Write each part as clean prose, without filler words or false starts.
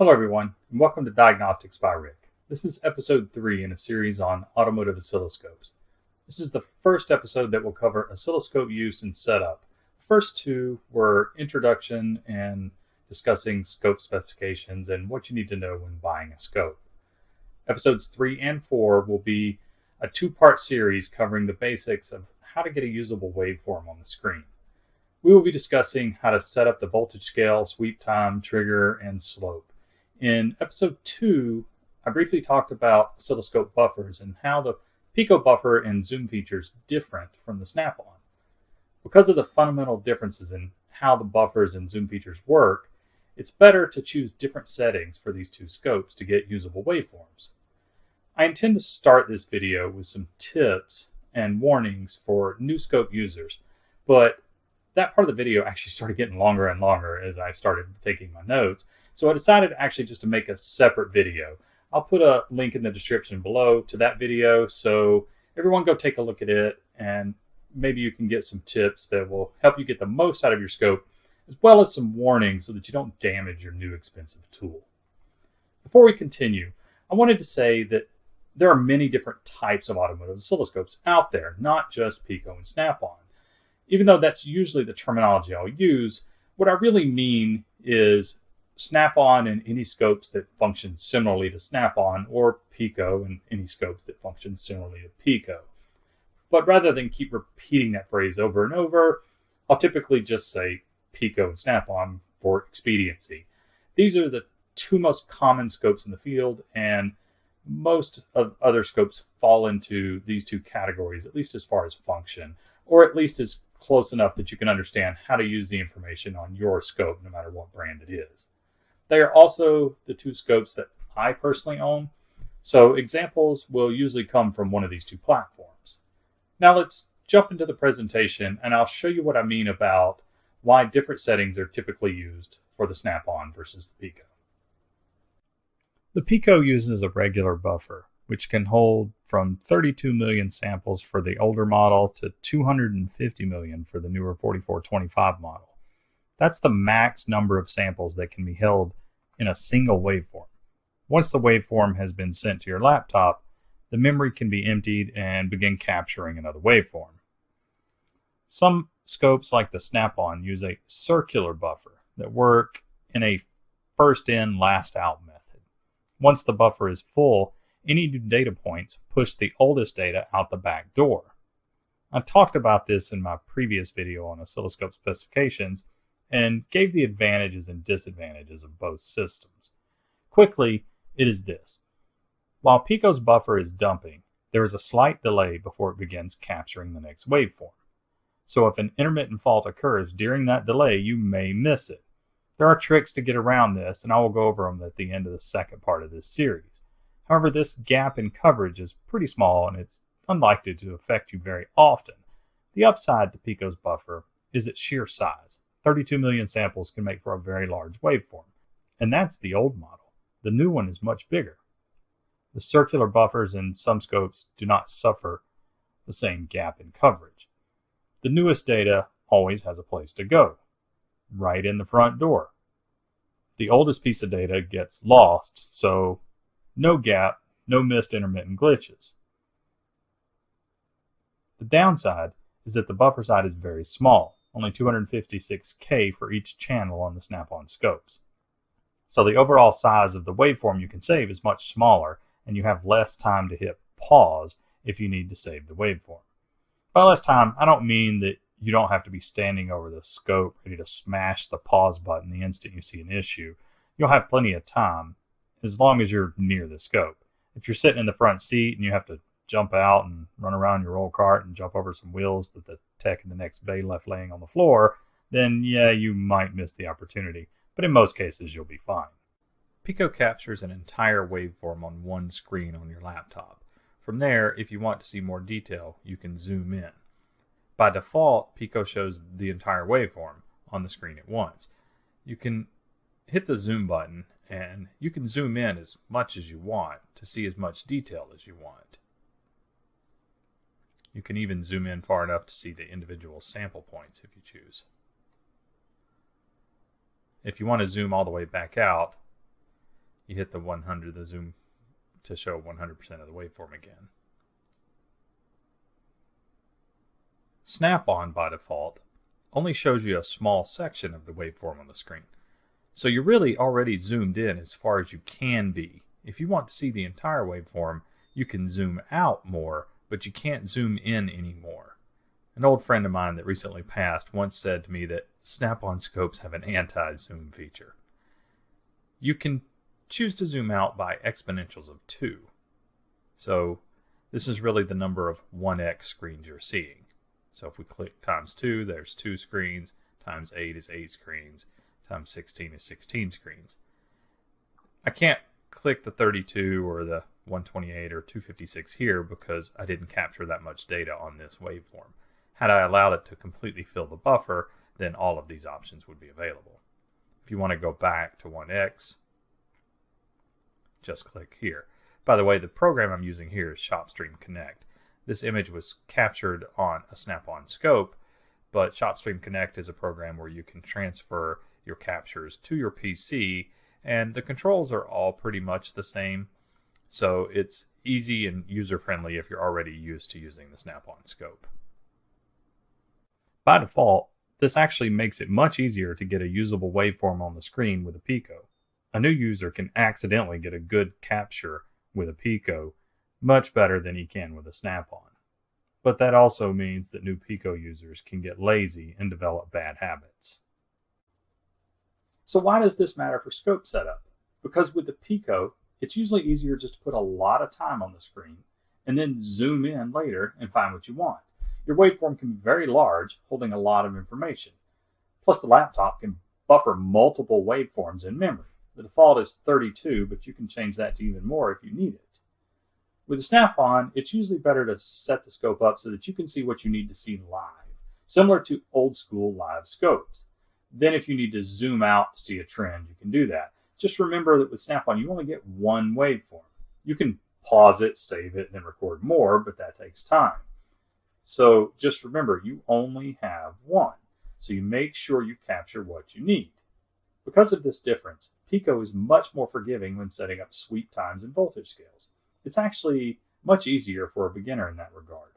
Hello everyone, and welcome to Diagnostics by Rick. This is episode 3 in a series on automotive oscilloscopes. This is the first episode that will cover oscilloscope use and setup. The first two were introduction and discussing scope specifications and what you need to know when buying a scope. Episodes 3 and 4 will be a two-part series covering the basics of how to get a usable waveform on the screen. We will be discussing how to set up the voltage scale, sweep time, trigger, and slope. In episode 2, I briefly talked about oscilloscope buffers and how the Pico buffer and zoom features different from the snap-on. Because of the fundamental differences in how the buffers and zoom features work, it's better to choose different settings for these two scopes to get usable waveforms. I intend to start this video with some tips and warnings for new scope users, but that part of the video actually started getting longer and longer as I started taking my notes. So I decided actually just to make a separate video. I'll put a link in the description below to that video, so everyone go take a look at it, and maybe you can get some tips that will help you get the most out of your scope, as well as some warnings so that you don't damage your new expensive tool. Before we continue, I wanted to say that there are many different types of automotive oscilloscopes out there, not just Pico and Snap-on. Even though that's usually the terminology I'll use, what I really mean is Snap-on and any scopes that function similarly to Snap-on, or Pico and any scopes that function similarly to Pico. But rather than keep repeating that phrase over and over, I'll typically just say Pico and Snap-on for expediency. These are the two most common scopes in the field, and most of other scopes fall into these two categories, at least as far as function, or at least as close enough that you can understand how to use the information on your scope, no matter what brand it is. They are also the two scopes that I personally own, so examples will usually come from one of these two platforms. Now let's jump into the presentation, and I'll show you what I mean about why different settings are typically used for the Snap-on versus the Pico. The Pico uses a regular buffer, which can hold from 32 million samples for the older model to 250 million for the newer 4425 model. That's the max number of samples that can be held in a single waveform. Once the waveform has been sent to your laptop, the memory can be emptied and begin capturing another waveform. Some scopes like the Snap-on use a circular buffer that work in a first in, last out method. Once the buffer is full, any new data points push the oldest data out the back door. I talked about this in my previous video on oscilloscope specifications and gave the advantages and disadvantages of both systems. Quickly, it is this. While Pico's buffer is dumping, there is a slight delay before it begins capturing the next waveform. So if an intermittent fault occurs during that delay, you may miss it. There are tricks to get around this, and I will go over them at the end of the second part of this series. However, this gap in coverage is pretty small, and it's unlikely to affect you very often. The upside to Pico's buffer is its sheer size. 32 million samples can make for a very large waveform, and that's the old model. The new one is much bigger. The circular buffers in some scopes do not suffer the same gap in coverage. The newest data always has a place to go, right in the front door. The oldest piece of data gets lost, so no gap, no missed intermittent glitches. The downside is that the buffer size is very small, only 256K for each channel on the Snap-on scopes. So the overall size of the waveform you can save is much smaller, and you have less time to hit pause if you need to save the waveform. By less time, I don't mean that you don't have to be standing over the scope ready to smash the pause button the instant you see an issue. You'll have plenty of time as long as you're near the scope. If you're sitting in the front seat and you have to jump out and run around your old cart and jump over some wheels that the tech in the next bay left laying on the floor, then yeah, you might miss the opportunity, but in most cases you'll be fine. Pico captures an entire waveform on one screen on your laptop. From there, if you want to see more detail, you can zoom in. By default, Pico shows the entire waveform on the screen at once. You can hit the zoom button and you can zoom in as much as you want to see as much detail as you want. You can even zoom in far enough to see the individual sample points if you choose. If you want to zoom all the way back out, you hit the 100, the zoom to show 100% of the waveform again. Snap-on by default only shows you a small section of the waveform on the screen. So you're really already zoomed in as far as you can be. If you want to see the entire waveform, you can zoom out more, but you can't zoom in anymore. An old friend of mine that recently passed once said to me that Snap-on scopes have an anti-zoom feature. You can choose to zoom out by exponentials of 2. So this is really the number of 1x screens you're seeing. So if we click times 2, there's 2 screens, times 8 is 8 screens, times 16 is 16 screens. I can't click the 32 or the 128 or 256 here because I didn't capture that much data on this waveform. Had I allowed it to completely fill the buffer, then all of these options would be available. If you want to go back to 1x, just click here. By the way, the program I'm using here is ShopStream Connect. This image was captured on a Snap-on scope, but ShopStream Connect is a program where you can transfer your captures to your PC, and the controls are all pretty much the same. So it's easy and user-friendly if you're already used to using the Snap-on scope. By default, this actually makes it much easier to get a usable waveform on the screen with a Pico. A new user can accidentally get a good capture with a Pico much better than he can with a Snap-on. But that also means that new Pico users can get lazy and develop bad habits. So why does this matter for scope setup? Because with the Pico, it's usually easier just to put a lot of time on the screen and then zoom in later and find what you want. Your waveform can be very large, holding a lot of information. Plus the laptop can buffer multiple waveforms in memory. The default is 32, but you can change that to even more if you need it. With a Snap-on, it's usually better to set the scope up so that you can see what you need to see live, similar to old school live scopes. Then if you need to zoom out to see a trend, you can do that. Just remember that with Snap-on, you only get one waveform. You can pause it, save it, and then record more, but that takes time. So just remember, you only have one. So you make sure you capture what you need. Because of this difference, Pico is much more forgiving when setting up sweep times and voltage scales. It's actually much easier for a beginner in that regard.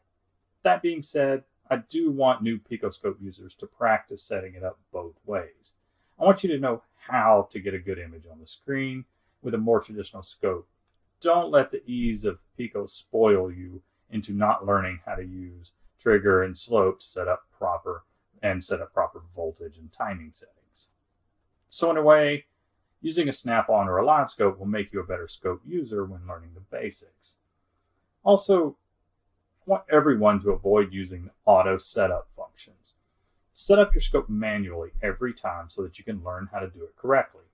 That being said, I do want new Picoscope users to practice setting it up both ways. I want you to know how to get a good image on the screen with a more traditional scope. Don't let the ease of Pico spoil you into not learning how to use trigger and slope to set up proper voltage and timing settings. So in a way, using a Snap-on or a live scope will make you a better scope user when learning the basics. Also, I want everyone to avoid using the auto setup functions. Set up your scope manually every time so that you can learn how to do it correctly.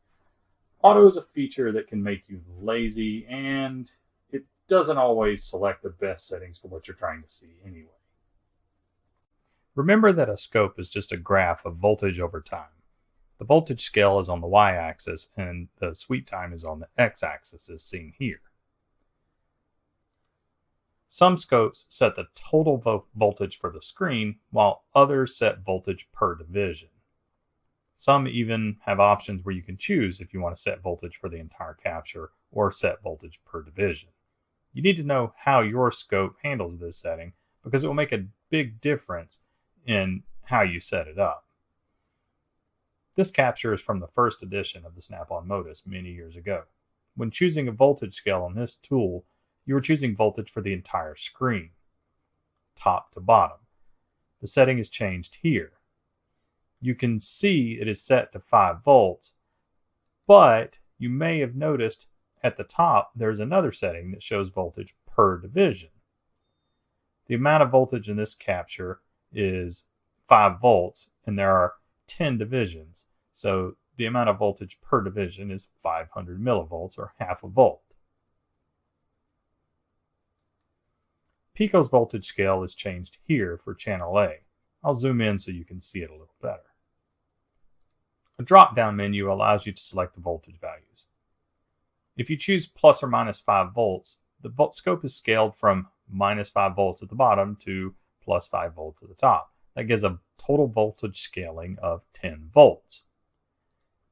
Auto is a feature that can make you lazy, and it doesn't always select the best settings for what you're trying to see anyway. Remember that a scope is just a graph of voltage over time. The voltage scale is on the y-axis and the sweep time is on the x-axis as seen here. Some scopes set the total voltage for the screen, while others set voltage per division. Some even have options where you can choose if you want to set voltage for the entire capture or set voltage per division. You need to know how your scope handles this setting because it will make a big difference in how you set it up. This capture is from the first edition of the Snap-on Modus many years ago. When choosing a voltage scale on this tool, you are choosing voltage for the entire screen, top to bottom. The setting is changed here. You can see it is set to 5 volts, but you may have noticed at the top there's another setting that shows voltage per division. The amount of voltage in this capture is 5 volts, and there are 10 divisions, so the amount of voltage per division is 500 millivolts or half a volt. Pico's voltage scale is changed here for channel A. I'll zoom in so you can see it a little better. A drop-down menu allows you to select the voltage values. If you choose plus or minus 5 volts, the scope is scaled from minus 5 volts at the bottom to plus 5 volts at the top. That gives a total voltage scaling of 10 volts.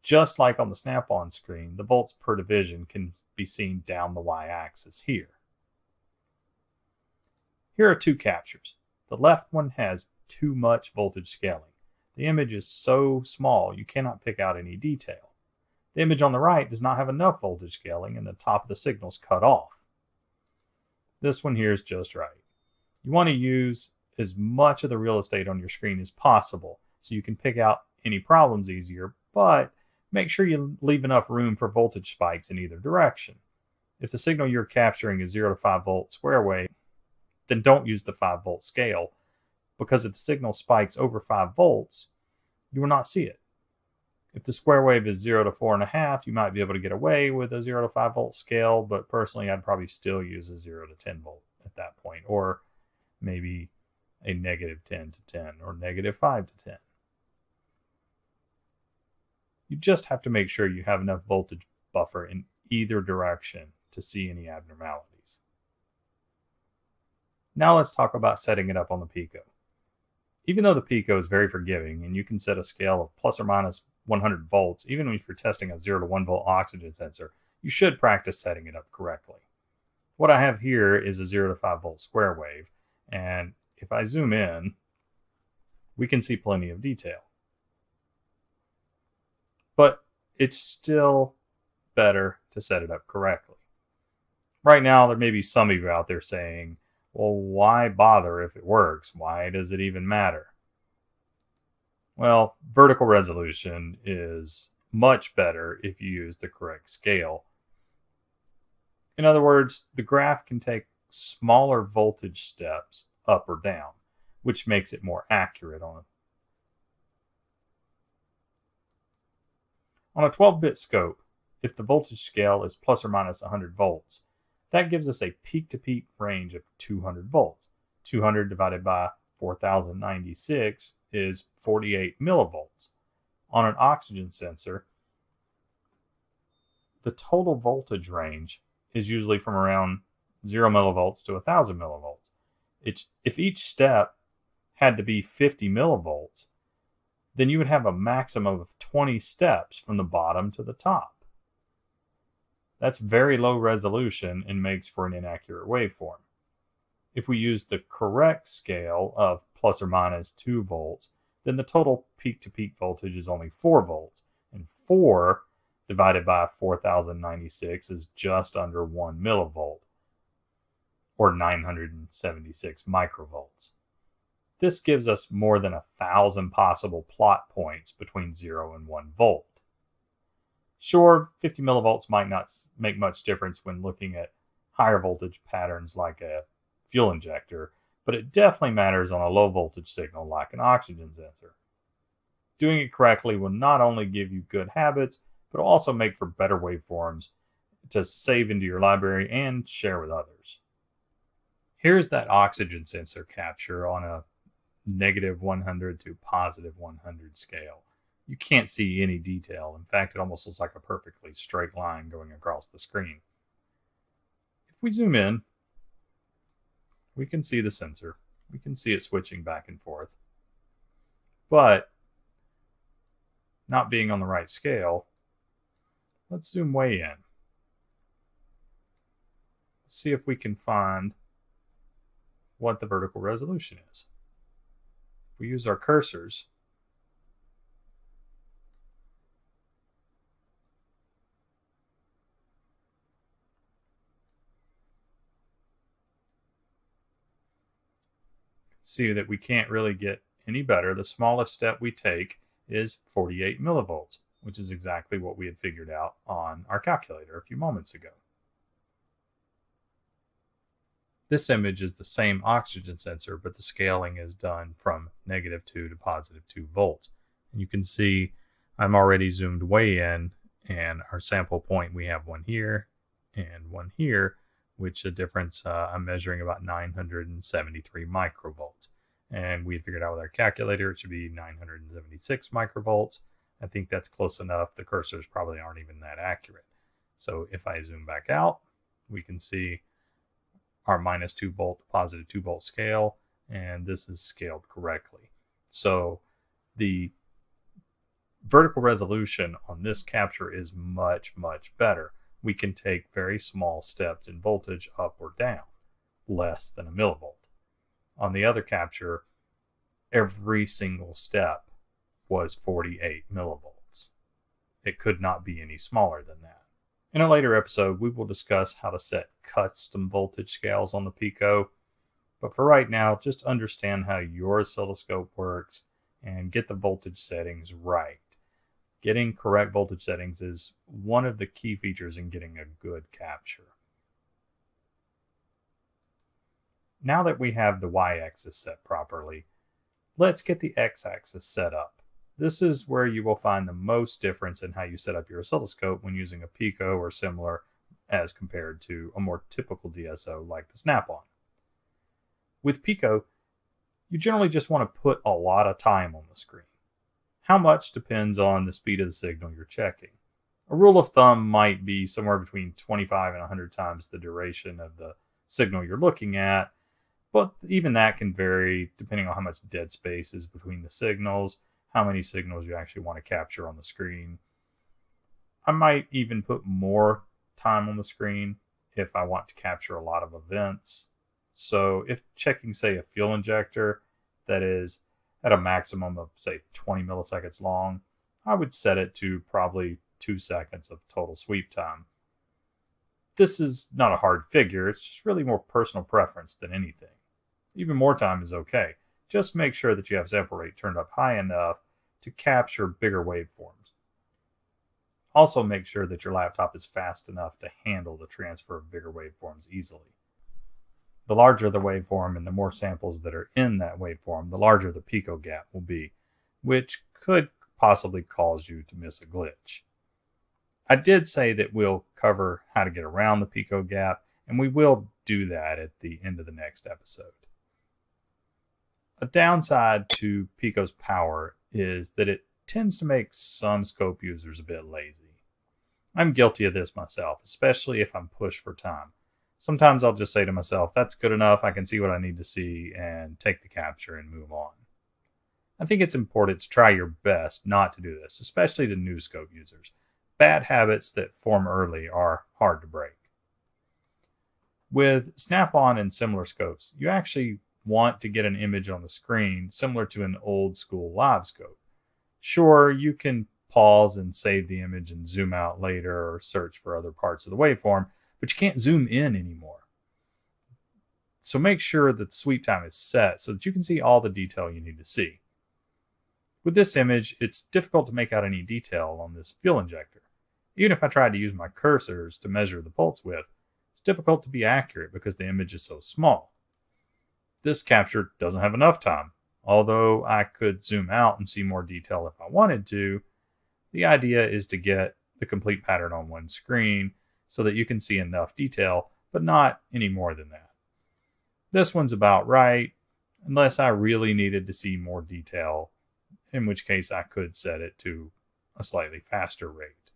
Just like on the snap-on screen, the volts per division can be seen down the y-axis here. Here are two captures. The left one has too much voltage scaling. The image is so small you cannot pick out any detail. The image on the right does not have enough voltage scaling and the top of the signal is cut off. This one here is just right. You want to use as much of the real estate on your screen as possible so you can pick out any problems easier, but make sure you leave enough room for voltage spikes in either direction. If the signal you're capturing is 0 to 5 volt square wave, then don't use the 5 volt scale, because if the signal spikes over 5 volts, you will not see it. If the square wave is 0 to 4.5, you might be able to get away with a 0 to 5 volt scale, but personally I'd probably still use a 0 to 10 volt at that point, or maybe a negative 10 to 10 or negative 5 to 10. You just have to make sure you have enough voltage buffer in either direction to see any abnormalities. Now let's talk about setting it up on the Pico. Even though the Pico is very forgiving and you can set a scale of plus or minus 100 volts, even if you're testing a 0 to 1 volt oxygen sensor, you should practice setting it up correctly. What I have here is a 0 to 5 volt square wave, and if I zoom in, we can see plenty of detail. But it's still better to set it up correctly. Right now, there may be some of you out there saying, well, why bother if it works? Why does it even matter? Well, vertical resolution is much better if you use the correct scale. In other words, the graph can take smaller voltage steps up or down, which makes it more accurate on a 12-bit scope. If the voltage scale is plus or minus 100 volts, that gives us a peak-to-peak range of 200 volts. 200 divided by 4096 is 48 millivolts. On an oxygen sensor, the total voltage range is usually from around 0 millivolts to 1000 millivolts. If each step had to be 50 millivolts, then you would have a maximum of 20 steps from the bottom to the top. That's very low resolution and makes for an inaccurate waveform. If we use the correct scale of plus or minus 2 volts, then the total peak-to-peak voltage is only 4 volts, and 4 divided by 4096 is just under 1 millivolt, or 976 microvolts. This gives us more than 1,000 possible plot points between 0 and 1 volt. Sure, 50 millivolts might not make much difference when looking at higher voltage patterns like a fuel injector, but it definitely matters on a low voltage signal like an oxygen sensor. Doing it correctly will not only give you good habits, but also make for better waveforms to save into your library and share with others. Here's that oxygen sensor capture on a negative 100 to positive 100 scale. You can't see any detail. In fact, it almost looks like a perfectly straight line going across the screen. If we zoom in, we can see the sensor. We can see it switching back and forth. But not being on the right scale, let's zoom way in. Let's see if we can find what the vertical resolution is. If we use our cursors, see that we can't really get any better. The smallest step we take is 48 millivolts, which is exactly what we had figured out on our calculator a few moments ago. This image is the same oxygen sensor, but the scaling is done from -2 to +2 volts. And you can see I'm already zoomed way in, and our sample point, we have one here and one here, which the difference I'm measuring about 973 microvolts. And we figured out with our calculator it should be 976 microvolts. I think that's close enough. The cursors probably aren't even that accurate. So if I zoom back out, we can see our -2 volt to +2 volt scale, and this is scaled correctly. So the Vertical resolution on this capture is much, much better. We can take very small steps in voltage up or down, less than a millivolt. On the other capture, every single step was 48 millivolts. It could not be any smaller than that. In a later episode, we will discuss how to set custom voltage scales on the Pico, but for right now, just understand how your oscilloscope works and get the voltage settings right. Getting correct voltage settings is one of the key features in getting a good capture. Now that we have the y-axis set properly, let's get the x-axis set up. This is where you will find the most difference in how you set up your oscilloscope when using a Pico or similar as compared to a more typical DSO like the Snap-on. With Pico, you generally just want to put a lot of time on the screen. How much depends on the speed of the signal you're checking. A rule of thumb might be somewhere between 25 and 100 times the duration of the signal you're looking at, but even that can vary depending on how much dead space is between the signals, how many signals you actually want to capture on the screen. I might even put more time on the screen if I want to capture a lot of events. So if checking, say, a fuel injector that is at a maximum of, say, 20 milliseconds long, I would set it to probably 2 seconds of total sweep time. This is not a hard figure, it's just really more personal preference than anything. Even more time is okay. Just make sure that you have sample rate turned up high enough to capture bigger waveforms. Also make sure that your laptop is fast enough to handle the transfer of bigger waveforms easily. The larger the waveform and the more samples that are in that waveform, the larger the Pico gap will be, which could possibly cause you to miss a glitch. I did say that we'll cover how to get around the Pico gap, and we will do that at the end of the next episode. A downside to Pico's power is that it tends to make some scope users a bit lazy. I'm guilty of this myself, especially if I'm pushed for time. Sometimes I'll just say to myself, that's good enough, I can see what I need to see, and take the capture and move on. I think it's important to try your best not to do this, especially to new scope users. Bad habits that form early are hard to break. With Snap-on and similar scopes, you actually want to get an image on the screen similar to an old school live scope. Sure, you can pause and save the image and zoom out later or search for other parts of the waveform, but you can't zoom in anymore. So make sure that the sweep time is set so that you can see all the detail you need to see. With this image, it's difficult to make out any detail on this fuel injector. Even if I tried to use my cursors to measure the pulse width, it's difficult to be accurate because the image is so small. This capture doesn't have enough time. Although I could zoom out and see more detail if I wanted to, the idea is to get the complete pattern on one screen so that you can see enough detail, but not any more than that. This one's about right, unless I really needed to see more detail, in which case I could set it to a slightly faster rate.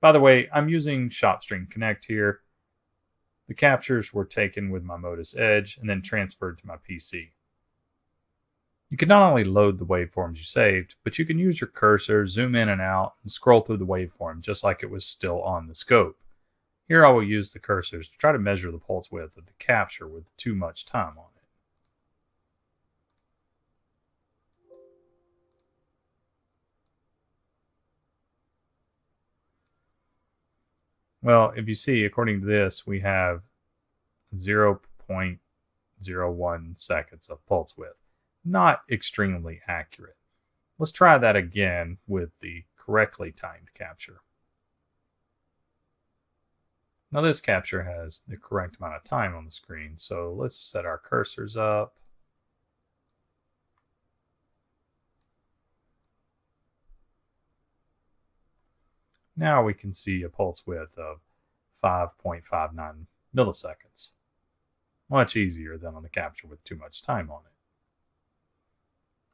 By the way, I'm using ShopStream Connect here. The captures were taken with my Modus Edge and then transferred to my PC. You can not only load the waveforms you saved, but you can use your cursor, zoom in and out, and scroll through the waveform just like it was still on the scope. Here I will use the cursors to try to measure the pulse width of the capture with too much time on it. Well, if you see, according to this, we have 0.01 seconds of pulse width. Not extremely accurate. Let's try that again with the correctly timed capture. Now this capture has the correct amount of time on the screen, so let's set our cursors up. Now we can see a pulse width of 5.59 milliseconds. Much easier than on the capture with too much time on it.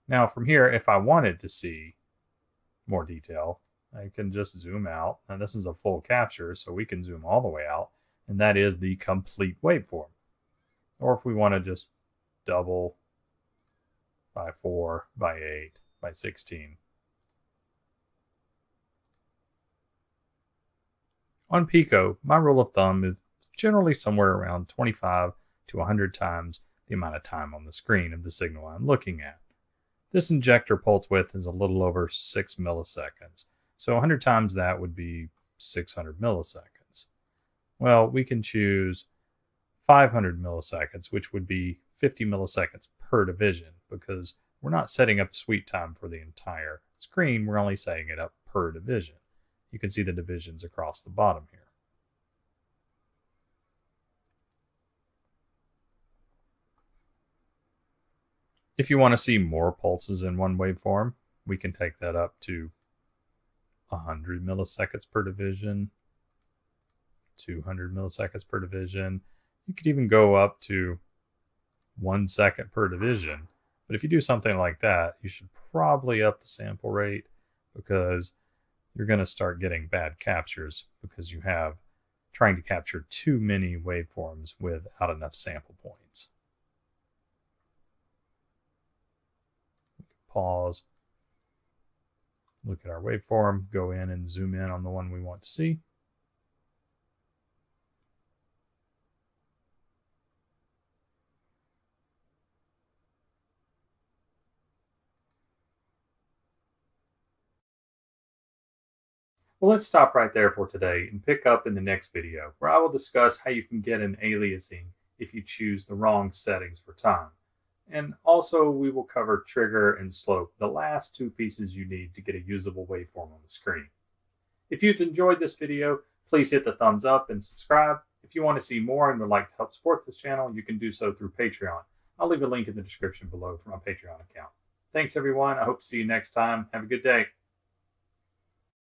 Now from here, if I wanted to see more detail, I can just zoom out, and this is a full capture, so we can zoom all the way out, and that is the complete waveform. Or if we want to just double by 4, by 8, by 16, On Pico, my rule of thumb is generally somewhere around 25 to 100 times the amount of time on the screen of the signal I'm looking at. This injector pulse width is a little over 6 milliseconds, so 100 times that would be 600 milliseconds. Well, we can choose 500 milliseconds, which would be 50 milliseconds per division, because we're not setting up sweep time for the entire screen, we're only setting it up per division. You can see the divisions across the bottom here. If you want to see more pulses in one waveform, we can take that up to 100 milliseconds per division, 200 milliseconds per division. You could even go up to 1 second per division. But if you do something like that, you should probably up the sample rate, because you're going to start getting bad captures because you have trying to capture too many waveforms without enough sample points. Pause, look at our waveform, go in and zoom in on the one we want to see. Well, let's stop right there for today and pick up in the next video, where I will discuss how you can get an aliasing if you choose the wrong settings for time. And also, we will cover trigger and slope, the last two pieces you need to get a usable waveform on the screen. If you've enjoyed this video, please hit the thumbs up and subscribe. If you want to see more and would like to help support this channel, you can do so through Patreon. I'll leave a link in the description below for my Patreon account. Thanks, everyone. I hope to see you next time. Have a good day.